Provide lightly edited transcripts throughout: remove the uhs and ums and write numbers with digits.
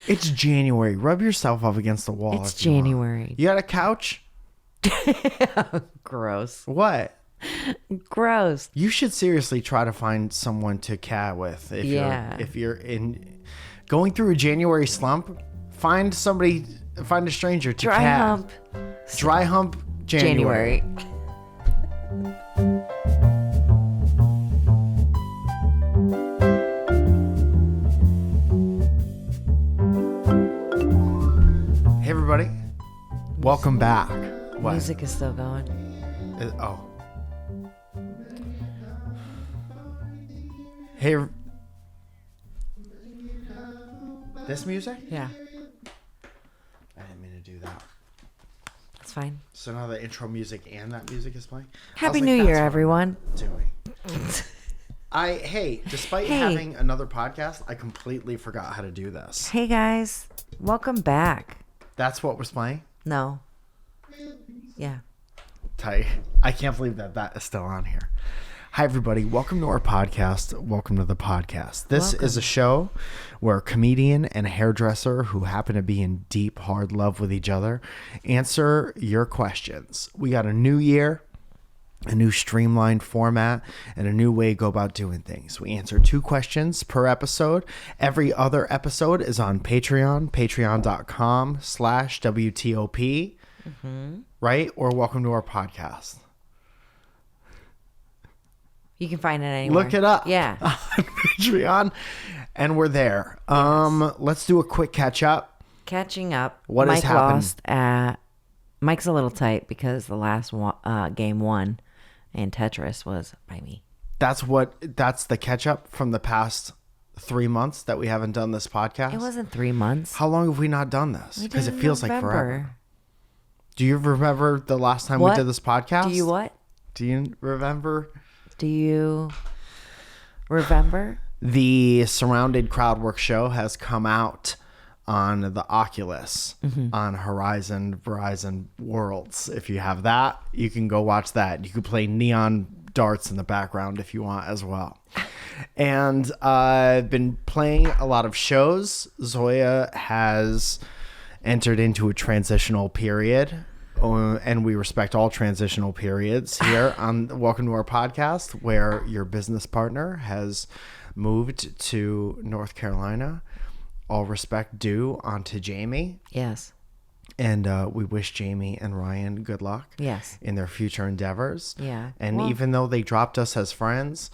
It's January. Rub yourself up against the wall. It's January. You got a couch? Gross. What? Gross. You should seriously try to find someone to cat with. If you're in going through a January slump, find a stranger to Dry cat. hump. Dry hump January. Hey everybody. Welcome back. What? Music is still going. Oh. Hey. This music? Yeah. I didn't mean to do that. It's fine. So now the intro music and that music is playing? Happy New Year, everyone. Despite having another podcast, I completely forgot how to do this. Hey, guys. Welcome back. That's what was playing? No. Yeah. Tight. I can't believe that is still on here. Hi, everybody. Welcome to our podcast. Welcome to the podcast. This is a show where a comedian and a hairdresser who happen to be in deep, hard love with each other answer your questions. We got a new year, a new streamlined format, and a new way to go about doing things. We answer 2 questions per episode. Every other episode is on Patreon, patreon.com/WTOP, right? Or welcome to our podcast. You can find it anywhere. Look it up. Yeah. On Patreon. And we're there. Yes. Let's do a quick catch up. Catching up. What has happened? Mike's a little tight because the last game 1 in Tetris was by me. That's the catch up from the past 3 months that we haven't done this podcast. It wasn't 3 months. How long have we not done this? Because it feels like forever. Do you remember the last time we did this podcast? Do you what? Do you remember? Do you remember? The Surrounded Crowdwork show has come out on the Oculus on Verizon Worlds. If you have that, you can go watch that. You can play neon darts in the background if you want as well. And I've been playing a lot of shows. Zoya has entered into a transitional period. And we respect all transitional periods here on Welcome to our podcast, where your business partner has moved to North Carolina. All respect due onto Jamie. Yes. And we wish Jamie and Ryan good luck. Yes. In their future endeavors. Yeah. And even though they dropped us as friends,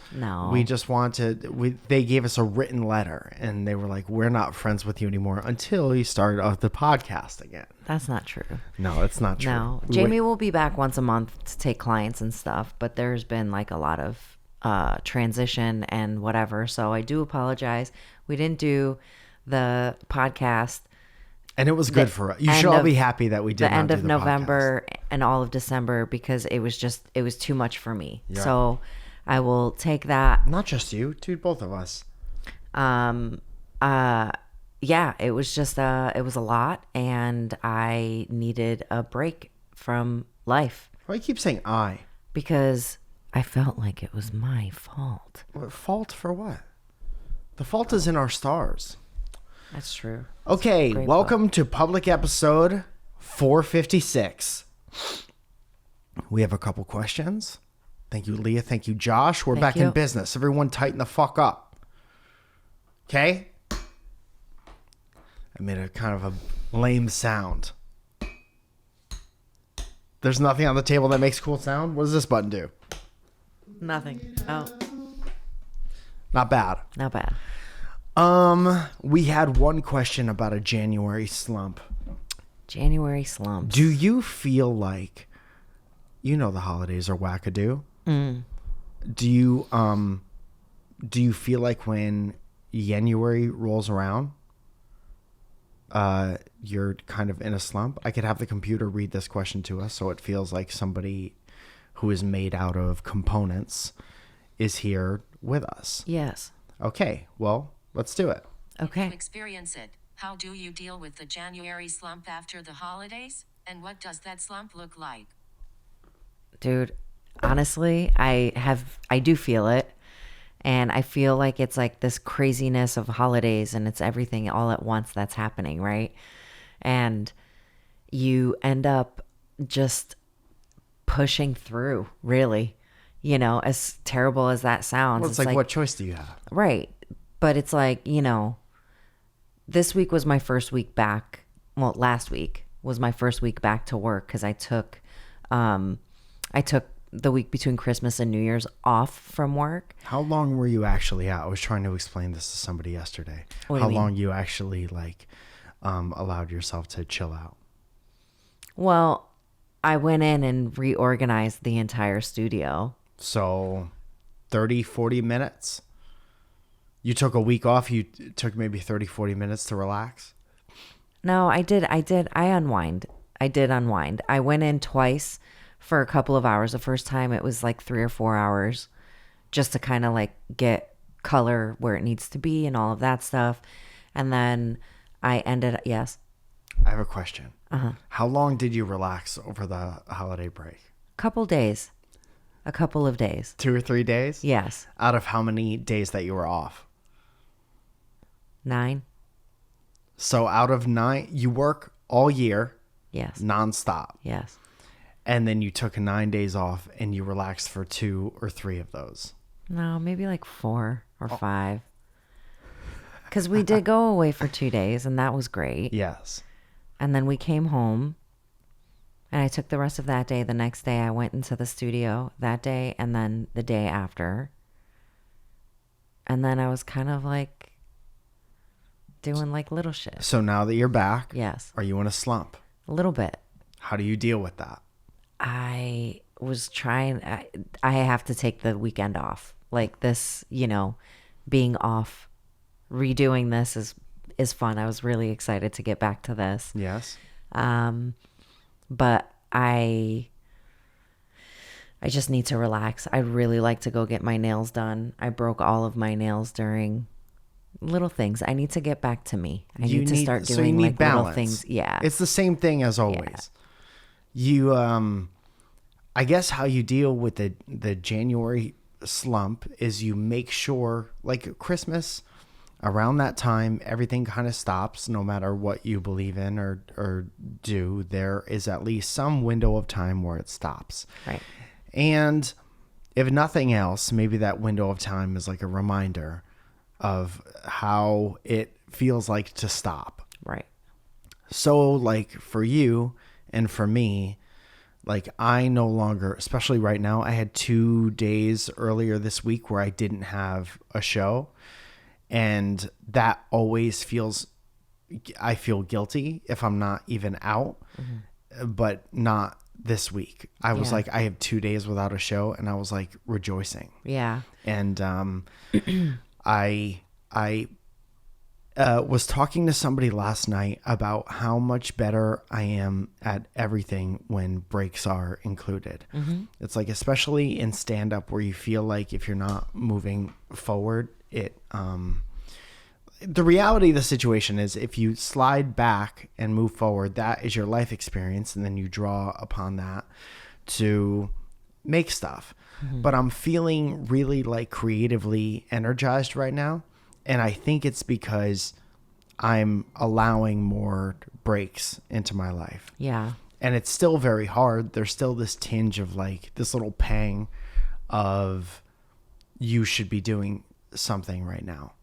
we just they gave us a written letter and they were like, we're not friends with you anymore until you start the podcast again. That's not true. No, it's not true. No. Jamie will be back once a month to take clients and stuff, but there's been like a lot of transition and whatever. So I do apologize. We didn't do the podcast. And it was good for us. You should all be happy that we did the end of November and all of December because it was too much for me. Yeah. So I will take that. Not just you, dude, both of us. Yeah, it was just it was a lot and I needed a break from life. Why do you keep saying I? Because I felt like it was my fault. Fault for what? The fault is in our stars. That's true. Okay, welcome to public episode 456. We have a couple questions. Thank you, Leah. Thank you, Josh. We're back in business. Everyone tighten the fuck up. Okay? I made a kind of a lame sound. There's nothing on the table that makes cool sound? What does this button do? Nothing. Oh. Not bad. Not bad. We had one question about a January slump. January slumps. Do you feel like, the holidays are wackadoo? Do you feel like when January rolls around, you're kind of in a slump? I could have the computer read this question to us so it feels like somebody who is made out of components is here with us. Yes. Okay, well, let's do it. Okay. Experience it. How do you deal with the January slump after the holidays? And what does that slump look like? Dude, honestly, I do feel it. And I feel like it's like this craziness of holidays and it's everything all at once that's happening, right? And you end up just pushing through, really, as terrible as that sounds. Well, it's like, what choice do you have? Right. But it's like, this week was my first week back. Well, last week was my first week back to work because I took the week between Christmas and New Year's off from work. How long were you actually out? I was trying to explain this to somebody yesterday. How long you actually allowed yourself to chill out? Well, I went in and reorganized the entire studio. So 30, 40 minutes? You took a week off. You took maybe 30, 40 minutes to relax? No, I did. I unwind. I did unwind. I went in twice for a couple of hours. The first time it was like 3 or 4 hours just to kind of like get color where it needs to be and all of that stuff. And then I ended, yes. I have a question. How long did you relax over the holiday break? A couple of days. 2 or 3 days? Yes. Out of how many days that you were off? 9. So out of 9, you work all year. Yes. Nonstop. Yes. And then you took 9 days off and you relaxed for 2 or 3 of those. No, maybe like 4 or 5. Because we did go away for 2 days and that was great. Yes. And then we came home and I took the rest of that day. The next day I went into the studio that day and then the day after. And then I was kind of like doing like little shit. So now that you're back, yes. Are you in a slump? A little bit. How do you deal with that? I was trying, I have to take the weekend off. Like this, being off, redoing this is fun. I was really excited to get back to this. Yes. But I just need to relax. I'd really like to go get my nails done. I broke all of my nails during little things. I need to get back to me. I need to start doing so you need like balance. little things. Yeah. It's the same thing as always. You, I guess how you deal with the January slump is you make sure, like Christmas, around that time, everything kind of stops. No matter what you believe in or do, there is at least some window of time where it stops. Right. And if nothing else, maybe that window of time is like a reminder of how it feels like to stop. Right. So like for you and for me, like I no longer, especially right now, I had 2 days earlier this week where I didn't have a show. And that always I feel guilty if I'm not even out, but not this week. I was like, I have 2 days without a show and I was like rejoicing. Yeah. And I was talking to somebody last night about how much better I am at everything when breaks are included. It's like, especially in stand-up where you feel like if you're not moving forward, the reality of the situation is if you slide back and move forward, that is your life experience. And then you draw upon that to make stuff. But I'm feeling really like creatively energized right now. And I think it's because I'm allowing more breaks into my life. Yeah. And it's still very hard. There's still this tinge of like this little pang of you should be doing something right now.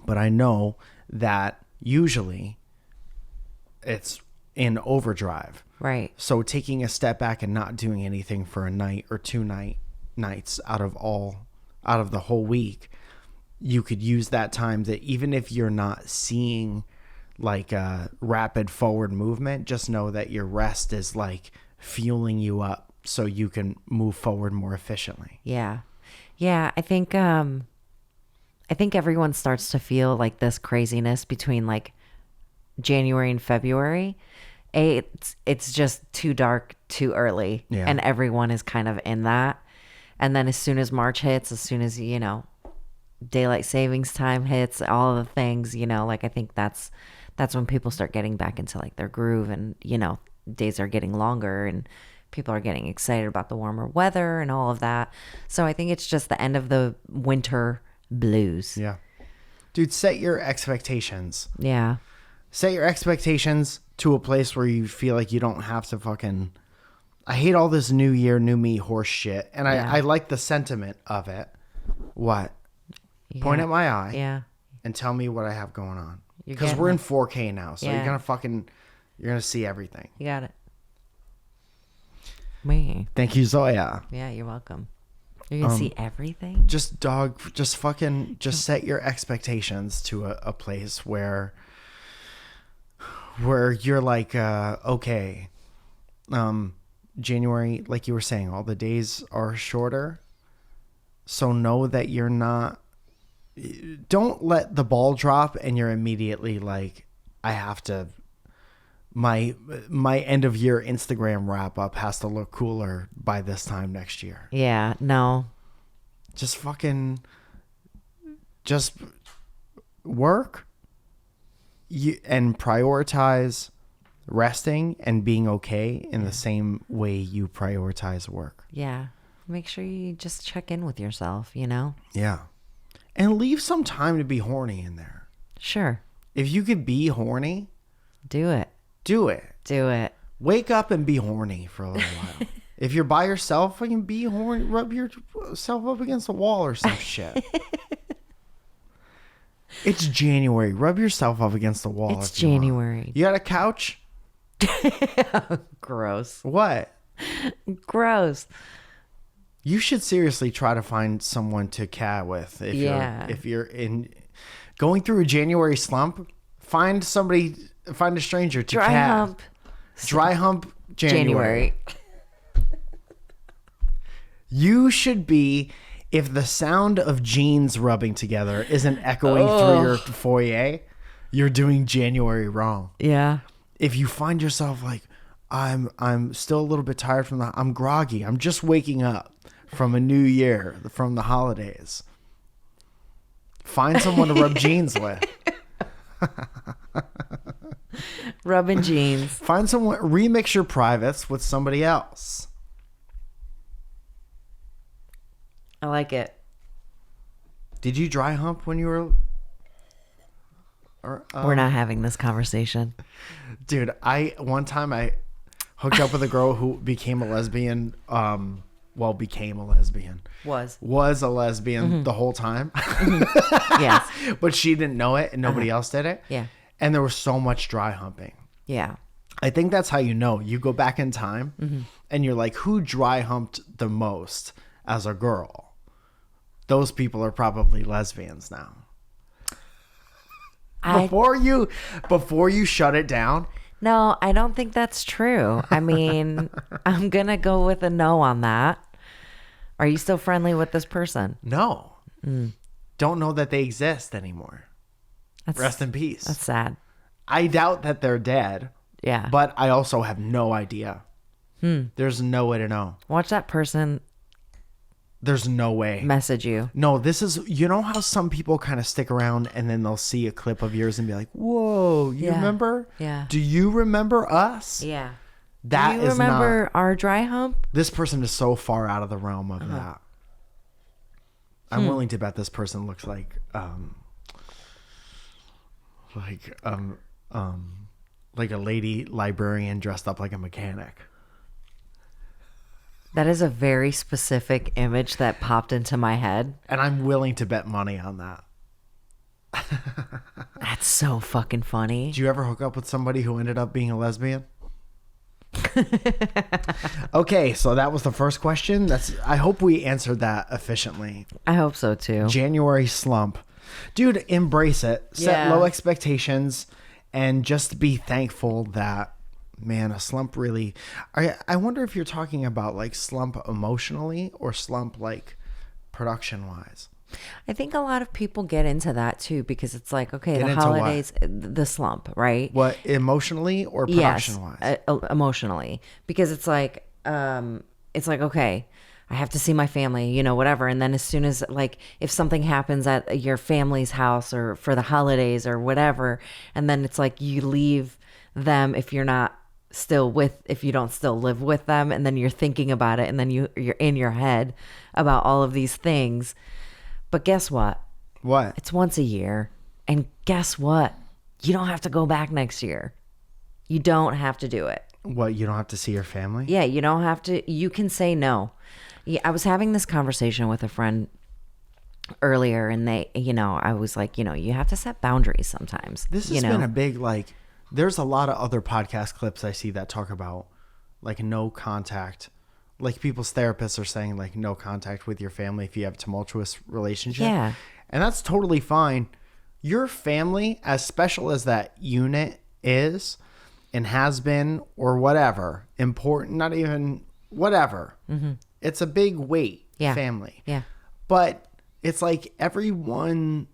But I know that usually it's in overdrive. Right. So taking a step back and not doing anything for a night or 2 nights out of the whole week, you could use that time that even if you're not seeing like a rapid forward movement, just know that your rest is like fueling you up so you can move forward more efficiently. Yeah. Yeah. I think everyone starts to feel like this craziness between like January and February. It's just too dark, too early. Yeah. And everyone is kind of in that. And then as soon as March hits, as soon as, daylight savings time hits, all of the things, like I think that's when people start getting back into like their groove and, days are getting longer and people are getting excited about the warmer weather and all of that. So I think it's just the end of the winter blues. Yeah. Dude, set your expectations. Yeah. Set your expectations to a place where you feel like you don't have to fucking... I hate all this new year, new me horse shit. And I like the sentiment of it. What? Yeah. Point at my eye. Yeah. And tell me what I have going on. You're Because getting we're in it. 4K now. So Yeah. you're going to see everything. You got it. Me. Thank you, Zoya. Yeah, you're welcome. You're going to see everything? Just set your expectations to a place where you're like, okay, January, like you were saying, all the days are shorter. So know that you're not, don't let the ball drop and you're immediately like, I have to, my end of year Instagram wrap up has to look cooler by this time next year. Yeah, no. Just work and prioritize resting and being okay in the same way you prioritize work. Yeah. Make sure you just check in with yourself, you know? Yeah. And leave some time to be horny in there. Sure. If you could be horny, Do it. do it. Do it. Wake up and be horny for a little while. If you're by yourself, fucking be horny. Rub yourself up against the wall or some shit. It's January. Rub yourself up against the wall. It's if you want. January. You got a couch? Gross. What? Gross. You should seriously try to find someone to cat with. If you're in going through a January slump, find a stranger to Dry cat. hump. Dry hump January. You should be, if the sound of jeans rubbing together isn't echoing through your foyer, you're doing January wrong. Yeah. If you find yourself like, I'm still a little bit tired I'm groggy. I'm just waking up from a new year, from the holidays. Find someone to rub jeans with. Rubbing jeans. Find someone, remix your privates with somebody else. I like it. Did you dry hump when you were... We're not having this conversation. Dude, one time I hooked up with a girl who became a lesbian. Became a lesbian. Was a lesbian the whole time. Yes. But she didn't know it and nobody else did it. Yeah. And there was so much dry humping. Yeah. I think that's how you know. You go back in time and you're like, who dry humped the most as a girl? Those people are probably lesbians now. Before you shut it down. No, I don't think that's true. I mean, I'm going to go with a no on that. Are you still friendly with this person? No. Don't know that they exist anymore. Rest in peace. That's sad. I doubt that they're dead. Yeah. But I also have no idea. There's no way to know. Watch that person There's no way. message you. No, this is, you know how some people kind of stick around and then they'll see a clip of yours and be like, whoa, you Yeah. remember? Yeah. Do you remember us? Yeah. That Do you is remember our dry hump? this person is so far out of the realm of that. I'm willing to bet this person looks like a lady librarian dressed up like a mechanic. That is a very specific image that popped into my head. And I'm willing to bet money on that. That's so fucking funny. Did you ever hook up with somebody who ended up being a lesbian? Okay, so that was the first question. I hope we answered that efficiently. I hope so too. January slump. Dude, embrace it. Set Yeah. low expectations and just be thankful that, man, a slump really... I wonder if you're talking about like slump emotionally or slump like production-wise. I think a lot of people get into that too because it's like, okay, Get the into what? holidays, the slump, right? What, emotionally or Yes, production-wise? emotionally, because it's like, okay, I have to see my family, you know, whatever. And then as soon as like, if something happens at your family's house or for the holidays or whatever, and then it's like you leave them if you're not if you don't still live with them, and then you're thinking about it, and then you're in your head about all of these things. But guess what? What? It's once a year. And guess what? You don't have to go back next year. You don't have to do it. What, you don't have to see your family? Yeah, you don't have to. You can say no. Yeah, I was having this conversation with a friend earlier, and I was like, you have to set boundaries sometimes. This has been a big, like, there's a lot of other podcast clips I see that talk about, like, no contact. Like, people's therapists are saying, like, no contact with your family if you have a tumultuous relationship. Yeah. And that's totally fine. Your family, as special as that unit is and has been, or whatever, important, not even whatever. Mm-hmm. It's a big weight, family. Yeah. But it's like everyone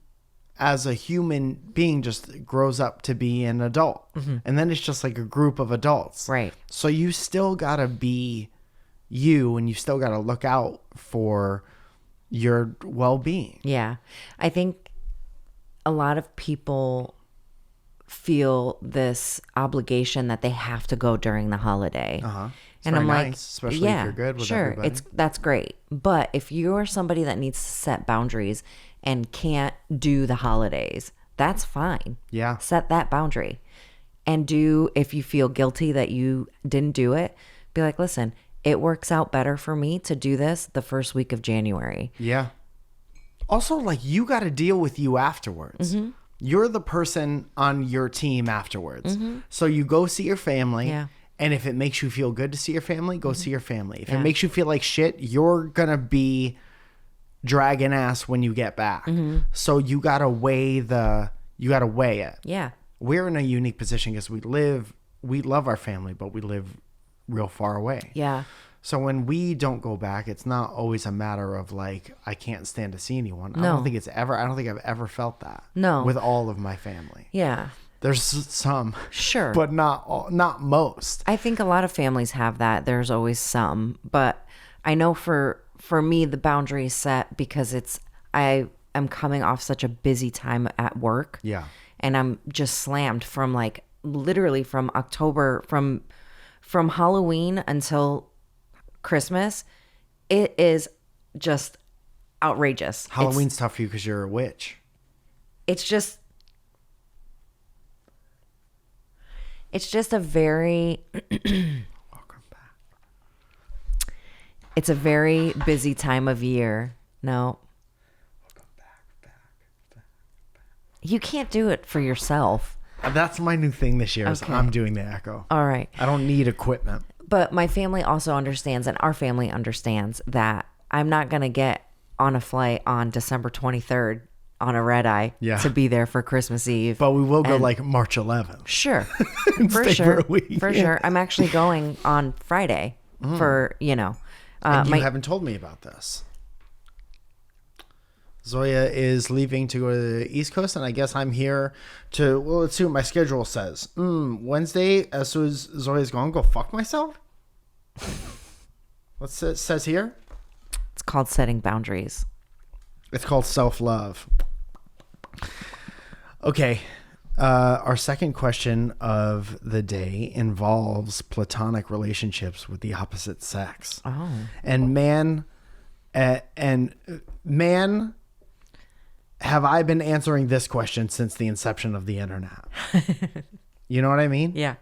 as a human being just grows up to be an adult. Mm-hmm. And then it's just like a group of adults. Right. So you still got to be you, and you still got to look out for your well-being. Yeah. I think a lot of people feel this obligation that they have to go during the holiday. Uh-huh. And I'm like, nice, especially if you're good with everybody. That's great. But if you're somebody that needs to set boundaries and can't do the holidays, that's fine. Yeah. Set that boundary. And if you feel guilty that you didn't do it, be like, listen, it works out better for me to do this the first week of January. Yeah. Also, like, you got to deal with you afterwards. Mm-hmm. You're the person on your team afterwards. Mm-hmm. So you go see your family. Yeah. And if it makes you feel good to see your family, go see your family. If it makes you feel like shit, you're going to be dragging ass when you get back. Mm-hmm. So you got to weigh it. Yeah. We're in a unique position because we love our family, but we live real far away. Yeah. So when we don't go back, it's not always a matter of like, I can't stand to see anyone. No. I don't think I've ever felt that. No. With all of my family. Yeah. There's some. Sure. But not most. I think a lot of families have that. There's always some. But I know for me, the boundary is set because I am coming off such a busy time at work. Yeah. And I'm just slammed from like literally from October, from Halloween until Christmas. It is just outrageous. Halloween's tough for you because you're a witch. It's just a very Welcome back. It's a very busy time of year. No. Welcome back. You can't do it for yourself. That's my new thing this year. Is Okay. I'm doing the echo. All right. I don't need equipment. But my family also understands, and our family understands, that I'm not going to get on a flight on December 23rd on a red eye to be there for Christmas Eve. But we will go like March 11th. Sure. For Stay sure. for a week. For sure. I'm actually going on Friday for, And you haven't told me about this. Zoya is leaving to go to the East Coast, and I guess I'm here to, well, let's see what my schedule says. Wednesday, as soon as Zoya's gone, go fuck myself? What's it says here? It's called setting boundaries. It's called self-love. Okay. Our second question of the day involves platonic relationships with the opposite sex. Oh. And man, have I been answering this question since the inception of the internet. You know what I mean? Yeah.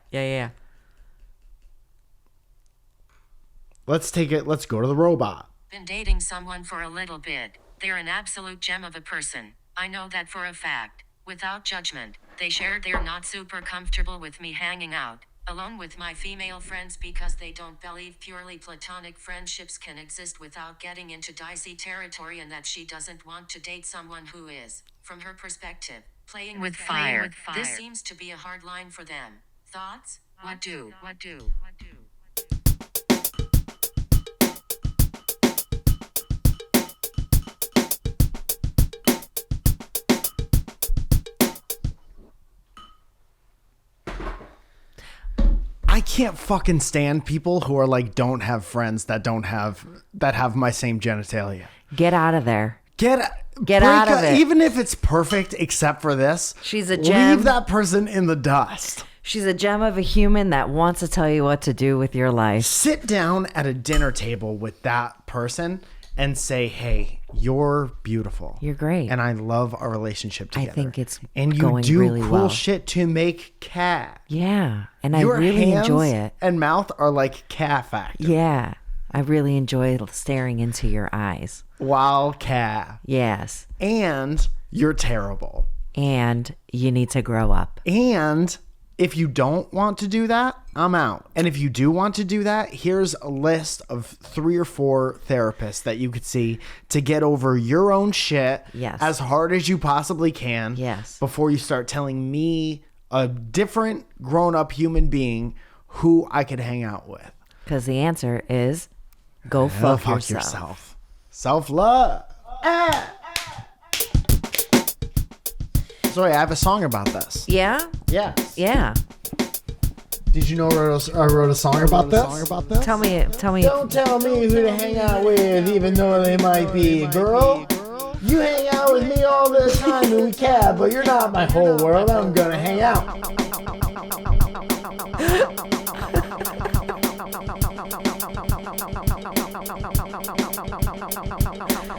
Let's go to the robot. Been dating someone for a little bit. They're an absolute gem of a person. I know that for a fact. Without judgment, they shared they're not super comfortable with me hanging out alone with my female friends because they don't believe purely platonic friendships can exist without getting into dicey territory, and that she doesn't want to date someone who is, from her perspective, playing with fire. This seems to be a hard line for them. Thoughts? What do? I can't fucking stand people who are like, don't have friends that have my same genitalia. Get out of there. Get out of it. Even if it's perfect except for this. She's a gem. Leave that person in the dust. She's a gem of a human that wants to tell you what to do with your life. Sit down at a dinner table with that person and say, hey, you're beautiful. You're great. And I love our relationship together. I think it's and you going do really cool well. shit to make cash. Yeah. And Your I really hands enjoy it. and mouth are like cat factor. Yeah. I really enjoy staring into your eyes. Wild cat. Yes. And you're terrible. And you need to grow up. And if you don't want to do that, I'm out. And if you do want to do that, here's a list of 3 or 4 therapists that you could see to get over your own shit Yes. as hard as you possibly can. Yes. Before you start telling me, a different grown-up human being, who I could hang out with. Because the answer is go fuck yourself. Self-love. Sorry, I have a song about this. Yeah? Yes. Yeah. Did you know I wrote a song about this? Tell me. Don't tell me who to hang out with, even though they might be a girl. You hang out with me all the time and we cab, but you're not my whole world. I'm gonna hang out.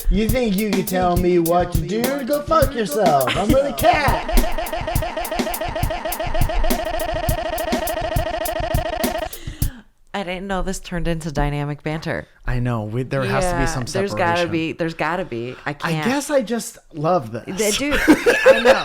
You think you can tell me what to do? Go fuck yourself. I'm gonna cat. I didn't know this turned into dynamic banter. I know. There has to be some separation. There's gotta be. I can't. I guess I just love this. Dude, I know.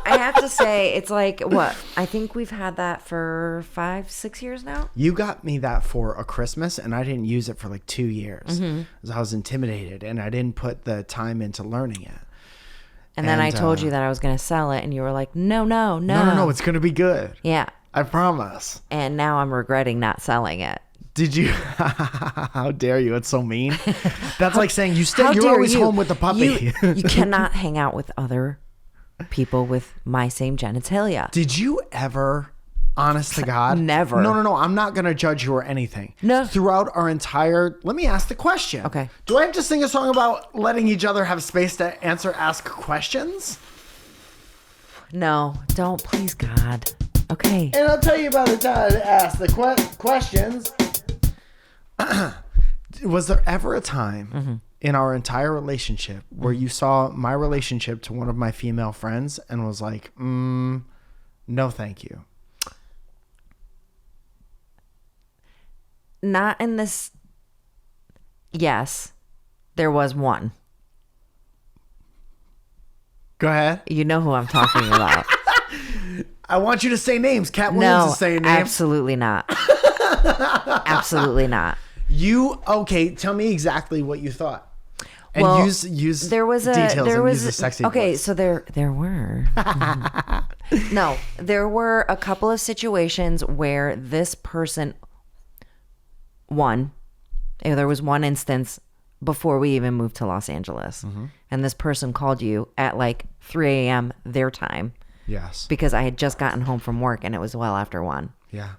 I have to say, it's like, what? I think we've had that for 5-6 years now. You got me that for a Christmas, and I didn't use it for like 2 years. Because I was intimidated, and I didn't put the time into learning it. And then I told you that I was going to sell it, and you were like, no. No, it's going to be good. Yeah. I promise. And now I'm regretting not selling it. Did you? How dare you? It's so mean. That's like saying you're always home with the puppy. You cannot hang out with other people with my same genitalia. Did you ever, honest to God? Never. No. I'm not going to judge you or anything. No. Throughout our entire, let me ask the question. Okay. Do I have to sing a song about letting each other have space to ask questions? No, don't, please, God. Okay. And I'll tell you about the time to ask the questions. Was there ever a time in our entire relationship where you saw my relationship to one of my female friends and was like, no, thank you? Not in this. Yes, there was one. Go ahead. You know who I'm talking about. I want you to say names. Cat Williams is saying names. Absolutely not. Absolutely not. Tell me exactly what you thought. And Well, use there was details there and was use the sexy okay voice. so there were no, there were a couple of situations where this person there was one instance before we even moved to Los Angeles, and this person called you at like 3 a.m. their time. Yes. Because I had just gotten home from work and it was well after 1. Yeah.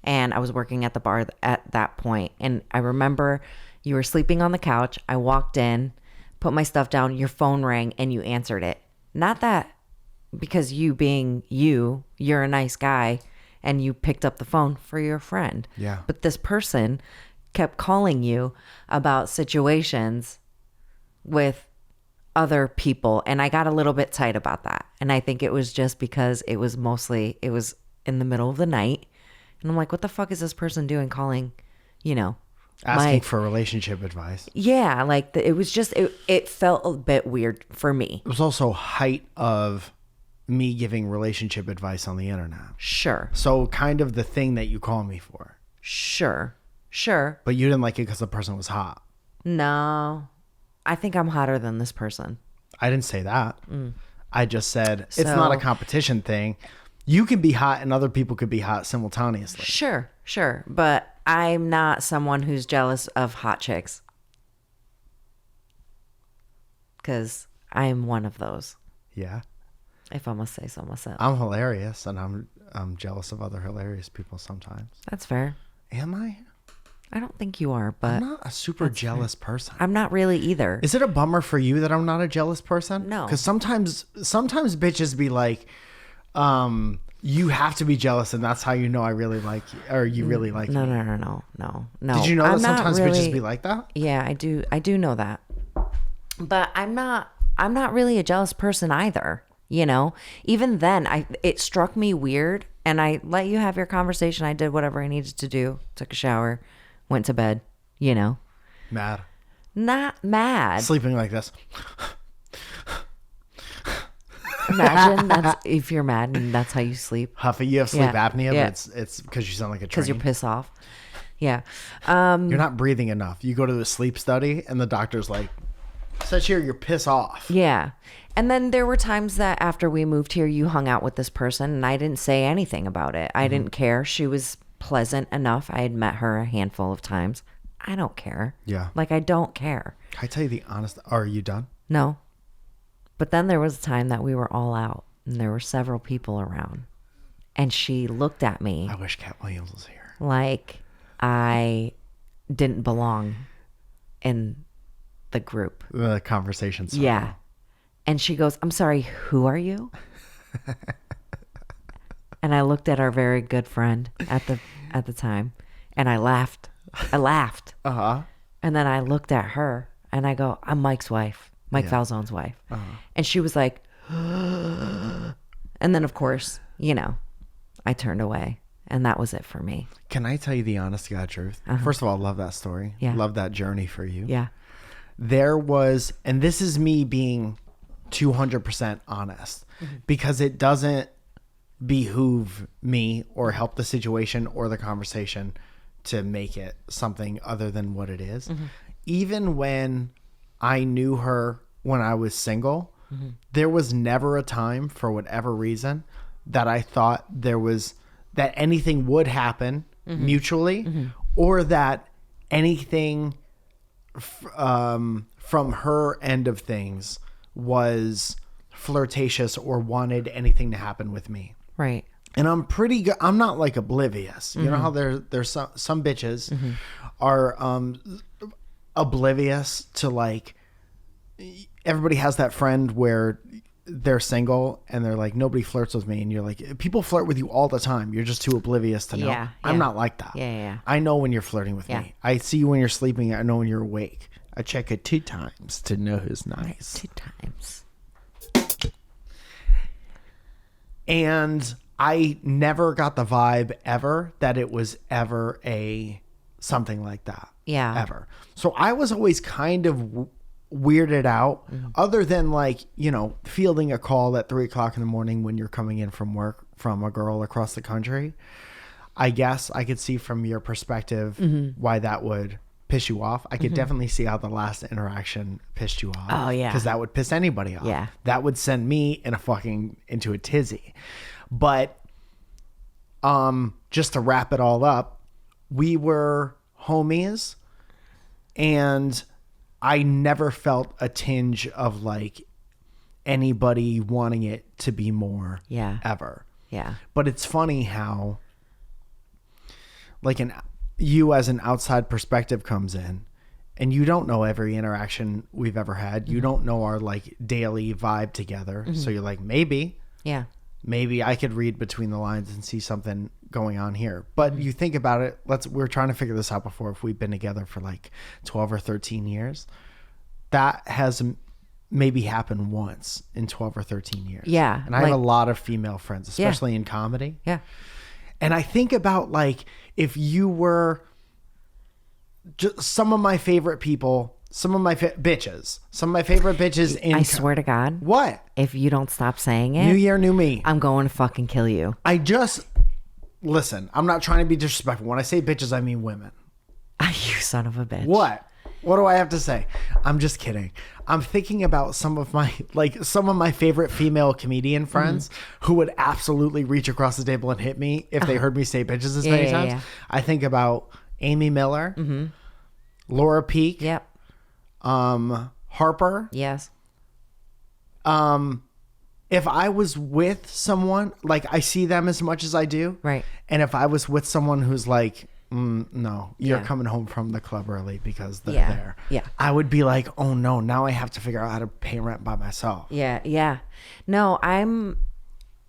And I was working at the bar at that point. And I remember you were sleeping on the couch. I walked in, put my stuff down, your phone rang, and you answered it. Not that because you being you're a nice guy and you picked up the phone for your friend. Yeah. But this person kept calling you about situations with other people, and I got a little bit tight about that. And I think it was just because it was in the middle of the night, and I'm like, what the fuck is this person doing calling, Asking for relationship advice. Yeah, like it was just it felt a bit weird for me. It was also height of me giving relationship advice on the internet. Sure. So kind of the thing that you call me for. Sure. But you didn't like it because the person was hot. No. I think I'm hotter than this person. I didn't say that. I just said it's not a competition thing. You can be hot and other people could be hot simultaneously. Sure. But I'm not someone who's jealous of hot chicks. Because I'm one of those. Yeah. If I must say so myself. I'm hilarious and I'm jealous of other hilarious people sometimes. That's fair. Am I? I don't think you are, but I'm not a super jealous person. I'm not really either. Is it a bummer for you that I'm not a jealous person? No. Because sometimes bitches be like, you have to be jealous, and that's how you know I really like you, or you really like No, me. no. Did you know I'm that not sometimes really, bitches be like that? Yeah, I do know that. But I'm not really a jealous person either, you know? Even then, it struck me weird, and I let you have your conversation. I did whatever I needed to do, took a shower, went to bed, you know? Mad. Not mad. Sleeping like this. Imagine that's if you're mad and that's how you sleep. Huffy, you have sleep Yeah, apnea, yeah. but it's because you sound like a train. Because you're pissed off. Yeah. You're not breathing enough. You go to the sleep study, and the doctor's like, says here, you're pissed off. Yeah. And then there were times that after we moved here, you hung out with this person, and I didn't say anything about it. I didn't care. She was pleasant enough. I had met her a handful of times. I don't care. Yeah. Like, I don't care. Can I tell you the honest? Are you done? No. But then there was a time that we were all out, and there were several people around. And she looked at me I wish Cat Williams was here. like I didn't belong in the group. The conversation. Yeah. And she goes, I'm sorry, who are you? And I looked at our very good friend at the time, and I laughed. Uh-huh. And then I looked at her, and I go, I'm Mike's wife, Mike Falzone's wife. And she was like, and then, of course, you know, I turned away, and that was it for me. Can I tell you the honest to God truth? First of all, I love that story. Yeah. Love that journey for you. Yeah. There was, and this is me being 200% honest, because it doesn't behoove me or help the situation or the conversation to make it something other than what it is. Even when I knew her when I was single, there was never a time, for whatever reason, that I thought that anything would happen mutually, or that anything from her end of things was flirtatious or wanted anything to happen with me. Right. And I'm pretty good. I'm not like oblivious. You know how there's some bitches are oblivious to, like, everybody has that friend where they're single and they're like, nobody flirts with me, and you're like, people flirt with you all the time, you're just too oblivious to know. Yeah, I'm yeah. not like that. Yeah. I know when you're flirting with Yeah. me. I see you when you're sleeping. I know when you're awake. I check it 2 times to know who's nice. 2 times. And I never got the vibe ever that it was ever something like that. Yeah. Ever. So I was always kind of weirded out, other than, like, you know, fielding a call at 3:00 in the morning when you're coming in from work from a girl across the country. I guess I could see from your perspective why that would piss you off. I could definitely see how the last interaction pissed you off. Oh, yeah. Because that would piss anybody off. Yeah. That would send me into a tizzy. But just to wrap it all up, we were homies, and I never felt a tinge of, like, anybody wanting it to be more. Yeah. Ever. Yeah. But it's funny how, like, you as an outside perspective comes in, and you don't know every interaction we've ever had. You don't know our, like, daily vibe together. So you're like, maybe I could read between the lines and see something going on here. But you think about it, we're trying to figure this out before. If we've been together for like 12 or 13 years, that has maybe happened once in 12 or 13 years. Yeah. And I have a lot of female friends, especially in comedy. Yeah. And I think about, like, if you were just some of my favorite people, some of my favorite bitches in... I swear to God. What? If you don't stop saying it. New year, new me. I'm going to fucking kill you. Listen, I'm not trying to be disrespectful. When I say bitches, I mean women. You son of a bitch. What? What do I have to say? I'm just kidding. I'm thinking about some of my favorite female comedian friends who would absolutely reach across the table and hit me if they heard me say bitches as many times. Yeah. I think about Amy Miller, Laura Peak, Yep. Harper. Yes. If I was with someone, like, I see them as much as I do. Right. And if I was with someone who's like, no, you're Yeah. coming home from the club early because they're Yeah. there. Yeah. I would be like, oh no, now I have to figure out how to pay rent by myself. Yeah. No,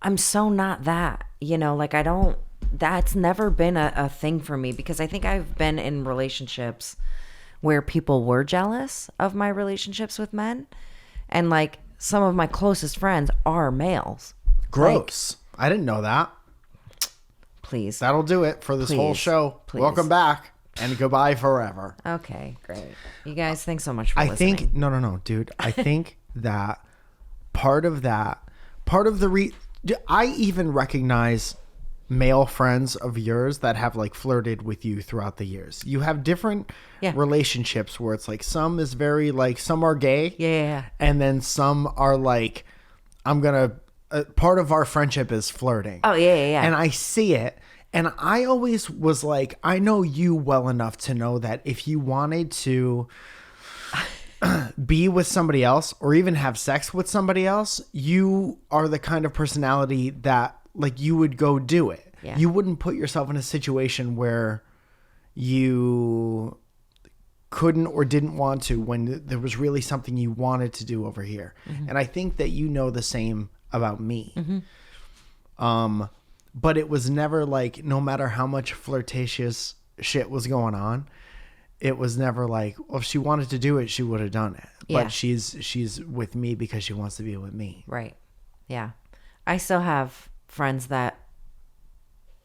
I'm so not that, like that's never been a thing for me, because I think I've been in relationships where people were jealous of my relationships with men. And like some of my closest friends are males. Gross. I didn't know that. Please. That'll do it for this whole show. Please. Welcome back and goodbye forever. Okay, great. You guys, thanks so much for listening. No, dude. I think that part of I even recognize male friends of yours that have like flirted with you throughout the years. You have different relationships where it's like some is very like, some are gay. Yeah. And then some are like, part of our friendship is flirting. Oh, yeah. And I see it. And I always was like, I know you well enough to know that if you wanted to be with somebody else or even have sex with somebody else, you are the kind of personality that like you would go do it. Yeah. You wouldn't put yourself in a situation where you couldn't or didn't want to when there was really something you wanted to do over here. Mm-hmm. And I think that you know the same about me. Mm-hmm. But it was never like, no matter how much flirtatious shit was going on, it was never like, well, if she wanted to do it, she would have done it. Yeah. But she's with me because she wants to be with me. Right. Yeah. I still have friends that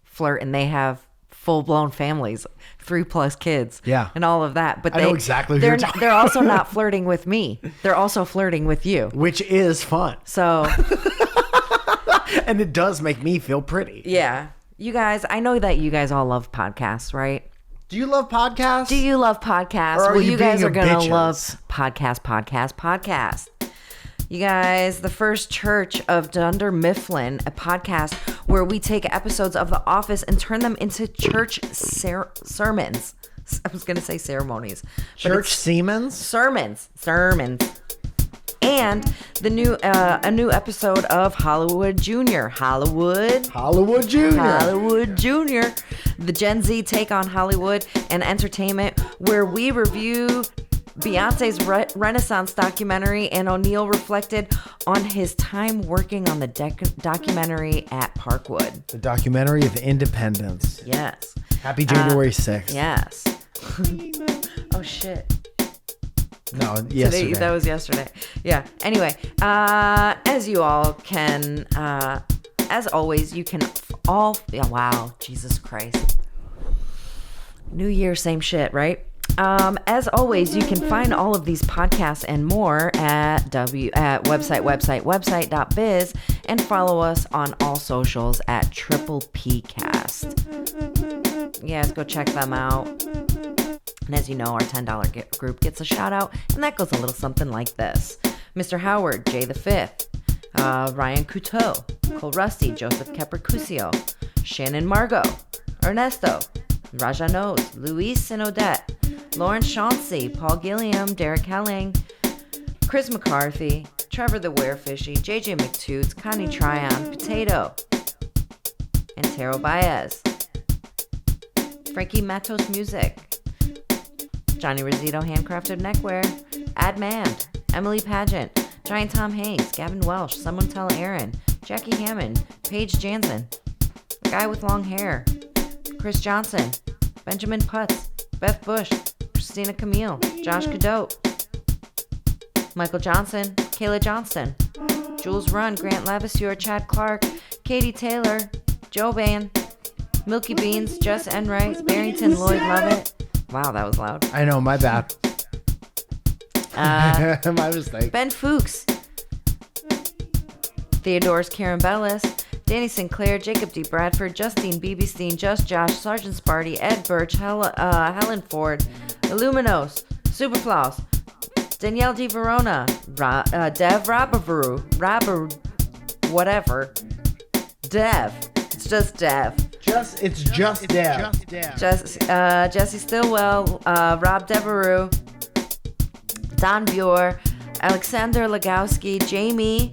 flirt and they have full-blown families, 3+ kids, and all of that. But I know exactly who you're talking. They're also not flirting with me. They're also flirting with you, which is fun. So, and it does make me feel pretty. Yeah, you guys. I know that you guys all love podcasts, right? Do you love podcasts? Do you love podcasts? Well, you guys are gonna bitches? love podcast. You guys, the First Church of Dunder Mifflin, a podcast where we take episodes of The Office and turn them into church sermons. I was going to say ceremonies. Church Siemens? Sermons. And a new episode of Hollywood Junior. Hollywood Junior. The Gen Z take on Hollywood and entertainment, where we review Beyonce's Renaissance documentary, and O'Neill reflected on his time working on the documentary at Parkwood. The documentary of independence. Yes. Happy January 6th. Yes. Oh, shit. No, yesterday. That was yesterday. Yeah. Anyway, as you all can, as always, you can all... Oh, wow. Jesus Christ. New Year, same shit, right? As always, you can find all of these podcasts and more at website.biz, and follow us on all socials at Triple PCast. Yes, go check them out. And as you know, our $10 group gets a shout out, and that goes a little something like this: Mr. Howard, Jay the Fifth, Ryan Couteau, Cole Rusty, Joseph Capricusio, Shannon Margot, Ernesto, Raja Knows, Luis and Odette, Lawrence Chauncey, Paul Gilliam, Derek Helling, Chris McCarthy, Trevor the Werefishy, JJ McToots, Connie Tryon, Potato, and Taro Baez, Frankie Matos Music, Johnny Rosito Handcrafted Neckwear, Admand, Emily Pageant, Giant Tom Hayes, Gavin Welsh, Someone Tell Aaron, Jackie Hammond, Paige Jansen, Guy with Long Hair, Chris Johnson, Benjamin Putz, Beth Bush, Christina Camille, Josh Cadote, Michael Johnson, Kayla Johnston, Jules Runn, Grant Lavisseur, Chad Clark, Katie Taylor, Joe Ban, Milky Beans, Jess Enright, Barrington Lloyd Lovett. Wow, that was loud. I know, my bad. My mistake. Ben Fuchs, Theodore's Karen Bellis, Danny Sinclair, Jacob D. Bradford, Justine Beebestein, Just Josh, Sergeant Sparty, Ed Birch, Helen Ford, Illuminos, Superfloss, Danielle D. Verona, Dev Rabaveru, whatever. Dev. It's just Dev. It's just Dev. Jesse Stillwell, Rob Devereaux, Don Bure, Alexander Legowski, Jamie,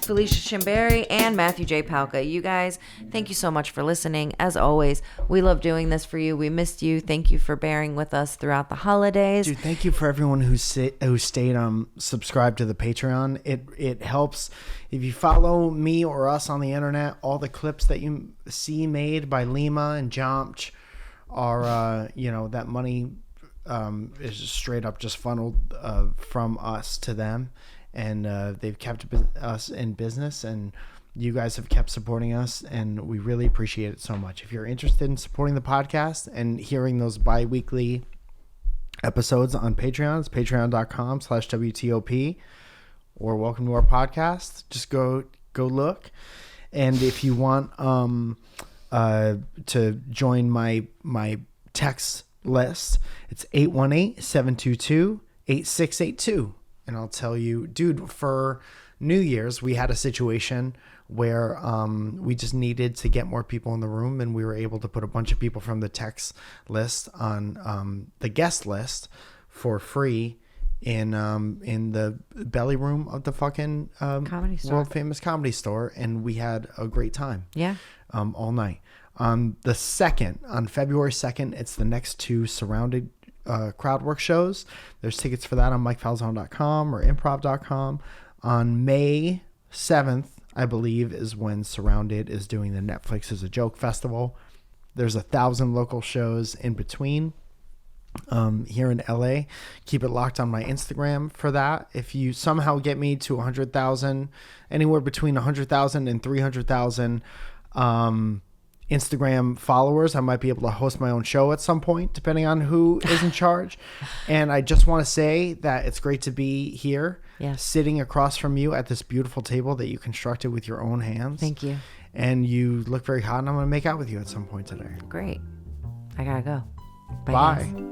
Felicia Chimberry, and Matthew J. Palka. You guys, thank you so much for listening. As always, we love doing this for you. We missed you. Thank you for bearing with us throughout the holidays. Dude, thank you for everyone who stayed subscribed to the Patreon. It helps. If you follow me or us on the internet, all the clips that you see made by Lima and Jomch are, that money is straight up just funneled from us to them. And they've kept us in business, and you guys have kept supporting us, and we really appreciate it so much. If you're interested in supporting the podcast and hearing those bi-weekly episodes on Patreon, it's patreon.com/WTOP, or welcome to our podcast. Just go look. And if you want to join my text list, it's 818-722-8682. And I'll tell you, dude, for New Year's, we had a situation where we just needed to get more people in the room, and we were able to put a bunch of people from the text list on the guest list for free in the belly room of the fucking Comedy store. world famous comedy store, and we had a great time. Yeah. All night. On February 2nd, it's the next two Surrounded crowd work shows. There's tickets for that on MikeFalzone.com or Improv.com. On May 7th, I believe, is when Surrounded is doing the Netflix is a Joke Festival. There's 1,000 local shows in between here in LA. Keep it locked on my Instagram for that. If you somehow get me to 100,000, anywhere between 100,000 and 300,000 Instagram followers, I might be able to host my own show at some point, depending on who is in charge. And I just want to say that it's great to be here, sitting across from you at this beautiful table that you constructed with your own hands. Thank you. And you look very hot, and I'm going to make out with you at some point today. Great. I gotta go. Bye.